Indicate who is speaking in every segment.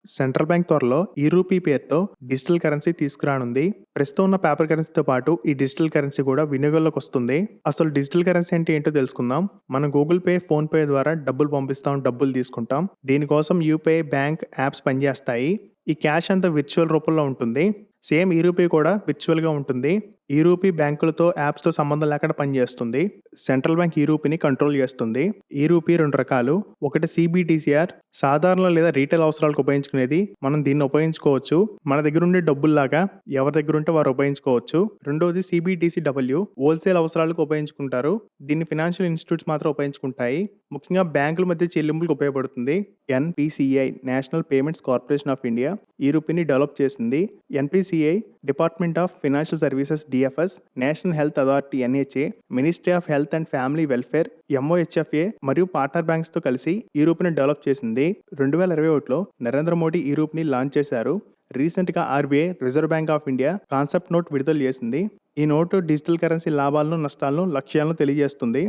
Speaker 1: Central bank త్వరలో e-RUPI పేరుతో digital currency తీసుకురానుంది. ప్రస్తుతం ఉన్న పేపర్ కరెన్సీతో పాటు ఈ డిజిటల్ కరెన్సీ కూడా వినియోగంలోకి వస్తుంది. అసలు డిజిటల్ కరెన్సీ అంటే ఏంటో తెలుసుకుందాం. మనం గూగుల్ పే, ఫోన్ పే ద్వారా డబ్బులు పంపిస్తాం, డబ్బులు తీసుకుంటాం. దీనికోసం యూపీఐ బ్యాంక్ యాప్స్ పనిచేస్తాయి. ఈ క్యాష్ అంతా విర్చువల్ రూపంలో ఉంటుంది. సేమ్ e-RUPI కూడా విర్చువల్గా ఉంటుంది. e-RUPI బ్యాంకులతో యాప్స్తో సంబంధం లేకుండా పనిచేస్తుంది. సెంట్రల్ బ్యాంక్ e-RUPIని కంట్రోల్ చేస్తుంది. e-RUPI 2 రకాలు. ఒకటి CBDCR, సాధారణ లేదా రీటైల్ అవసరాలకు ఉపయోగించుకునేది. మనం దీన్ని ఉపయోగించుకోవచ్చు. మన దగ్గర ఉండే డబ్బుల్లాగా ఎవరి దగ్గర ఉంటే వారు ఉపయోగించుకోవచ్చు. రెండోది CBDCW, హోల్సేల్ అవసరాలకు ఉపయోగించుకుంటారు. దీన్ని ఫినాన్షియల్ ఇన్స్టిట్యూట్స్ మాత్రం ఉపయోగించుకుంటాయి. ముఖ్యంగా బ్యాంకుల మధ్య చెల్లింపులకు ఉపయోగపడుతుంది. NPCI, national payments corporation of India, e-RUPIని డెవలప్ చేసింది. NPCI department of financial services DFS, national health authority NHA, ministry of health and family welfare MOHFA మరియు పార్ట్నర్ బ్యాంక్స్ తో కలిసి e-RUPIని డెవలప్ చేసింది. 2021లో నరేంద్ర మోడీ e-RUPIని లాంచ్ చేశారు. రీసెంట్ గా RBI, reserve bank of India concept note విడుదల చేసింది. ఈ నోటు డిజిటల్ కరెన్సీ లాభాలను, నష్టాలను, లక్ష్యాలను తెలియజేస్తుంది.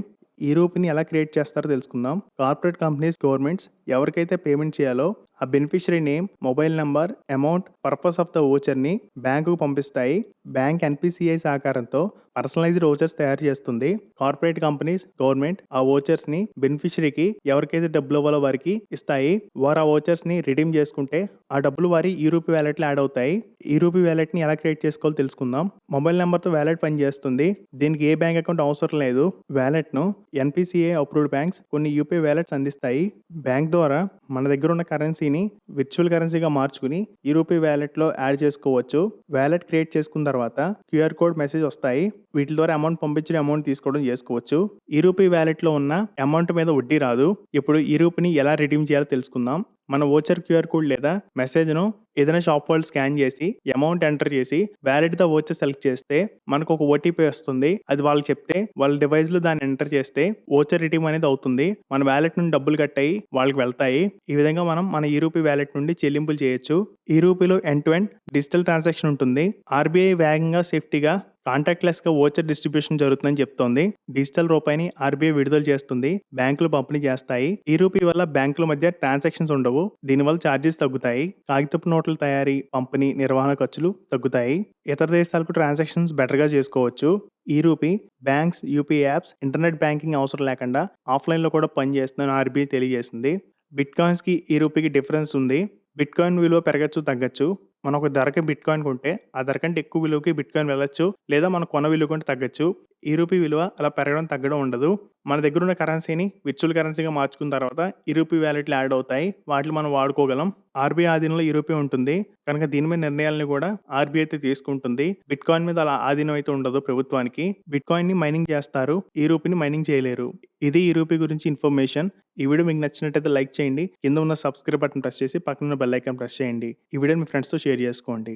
Speaker 1: e-RUPIని ఎలా క్రియేట్ చేస్తారో తెలుసుకుందాం. కార్పొరేట్ కంపెనీస్, గవర్నమెంట్స్ ఎవరికైతే పేమెంట్ చేయాలో ఆ beneficiary name, mobile number, amount, purpose of the ఓచర్ని బ్యాంకుకు పంపిస్తాయి. బ్యాంక్ NPCI సహకారంతో పర్సనలైజ్డ్ ఓచర్స్ తయారు చేస్తుంది. కార్పొరేట్ కంపెనీస్, గవర్నమెంట్ ఆ ఓచర్స్ ని బెనిఫిషరీకి ఎవరికైతే డబ్బులు ఇవ్వాలో వారికి ఇస్తాయి. వారు ఆ ఓచర్స్ ని రిడీమ్ చేసుకుంటే ఆ డబ్బులు వారి e-RUPI వ్యాలెట్ లో యాడ్ అవుతాయి. e-RUPI వ్యాలెట్ ని ఎలా క్రియేట్ చేసుకోవాలో తెలుసుకుందాం. మొబైల్ నెంబర్ తో వ్యాలెట్ పనిచేస్తుంది. దీనికి ఏ బ్యాంక్ అకౌంట్ అవసరం లేదు. వ్యాలెట్ ను NPCI అప్రూవ్డ్ బ్యాంక్స్ కొన్ని UPI వ్యాలెట్స్ అందిస్తాయి. బ్యాంక్ ద్వారా మన దగ్గర ఉన్న కరెన్సీని విర్చువల్ కరెన్సీగా మార్చుకుని e-RUPI వ్యాలెట్ లో యాడ్ చేసుకోవచ్చు. వ్యాలెట్ క్రియేట్ చేసుకున్న తర్వాత QR కోడ్ మెసేజ్ వస్తాయి. వీటి ద్వారా అమౌంట్ పంపించిన అమౌంట్ తీసుకోవడం చేసుకోవచ్చు. e-RUPI వ్యాలెట్ లో ఉన్న అమౌంట్ మీద వడ్డీ రాదు. ఇప్పుడు e-RUPIని ఎలా రిడీమ్ చేయాలో తెలుసుకుందాం. మన ఓచర్ QR కోడ్ లేదా మెసేజ్ ను ఏదైనా షాప్ వాళ్ళు స్కాన్ చేసి అమౌంట్ ఎంటర్ చేసి వ్యాలిడ్ ద ఓచర్ సెలెక్ట్ చేస్తే మనకు ఒక OTP వస్తుంది. అది వాళ్ళకి చెప్తే వాళ్ళ డివైస్ లో దాన్ని ఎంటర్ చేస్తే ఓచర్ రిడీమ్ అనేది అవుతుంది. మన వ్యాలెట్ నుండి డబ్బులు కట్ అయ్యి వాళ్ళకి వెళ్తాయి. ఈ విధంగా మనం మన e-RUPI వ్యాలెట్ నుండి చెల్లింపులు చేయొచ్చు. e-RUPIలో end to end digital transaction ఉంటుంది. RBI వేగంగా, సేఫ్టీగా, కాంటాక్ట్లెస్ గా ఓచర్ డిస్ట్రిబ్యూషన్ జరుగుతుందని చెప్తోంది. డిజిటల్ రూపాయిని RBI విడుదల చేస్తుంది. బ్యాంకులు పంపిణీ చేస్తాయి. e-RUPI వల్ల బ్యాంకుల మధ్య ట్రాన్సాక్షన్స్ ఉండవు. దీనివల్ల ఛార్జెస్ తగ్గుతాయి. కాగితపు నోట్ల తయారీ, పంపిణీ, నిర్వహణ ఖర్చులు తగ్గుతాయి. ఇతర దేశాలకు ట్రాన్సాక్షన్స్ బెటర్ గా చేసుకోవచ్చు. e-RUPI banks, UPI apps, internet banking అవసరం లేకుండా ఆఫ్లైన్ లో కూడా పనిచేస్తుందని RBI తెలియజేసింది. బిట్ కాయిన్స్ కి e-RUPIకి డిఫరెన్స్ ఉంది. బిట్ కాయిన్ విలువ పెరగచ్చు, తగ్గచ్చు. మనం ఒక ధరకి బిట్ కాయిన్ కొంటే ఆ ధర కంటే ఎక్కువ విలువకి బిట్ కాయిన్ వెళ్ళొచ్చు, లేదా మన కొన్న విలువ కంటే తగ్గచ్చు. e-RUPI విలువ అలా పెరగడం, తగ్గడం ఉండదు. మన దగ్గర ఉన్న కరెన్సీని విర్చువల్ కరెన్సీగా మార్చుకున్న తర్వాత e-RUPI వ్యాలెట్లు యాడ్ అవుతాయి. వాటిని మనం వాడుకోగలం. RBI ఆధీనంలో e-RUPI ఉంటుంది కనుక దీని మీద నిర్ణయాలను కూడా RBI అయితే తీసుకుంటుంది. బిట్ కాయిన్ మీద అలా ఆధీనం అయితే ఉండదు ప్రభుత్వానికి. బిట్ కాయిన్ ని మైనింగ్ చేస్తారు, e-RUPIని మైనింగ్ చేయలేరు. ఇది e-RUPI గురించి ఇన్ఫర్మేషన్. ఈ వీడియో మీకు నచ్చినట్టయితే లైక్ చేయండి. కింద ఉన్న సబ్స్క్రైబ్ బటన్ ప్రెస్ చేసి పక్కన ఉన్న బెల్ ఐకాన్ ప్రెస్ చేయండి. ఈ వీడియోని మీ ఫ్రెండ్స్తో షేర్ చేసుకోండి.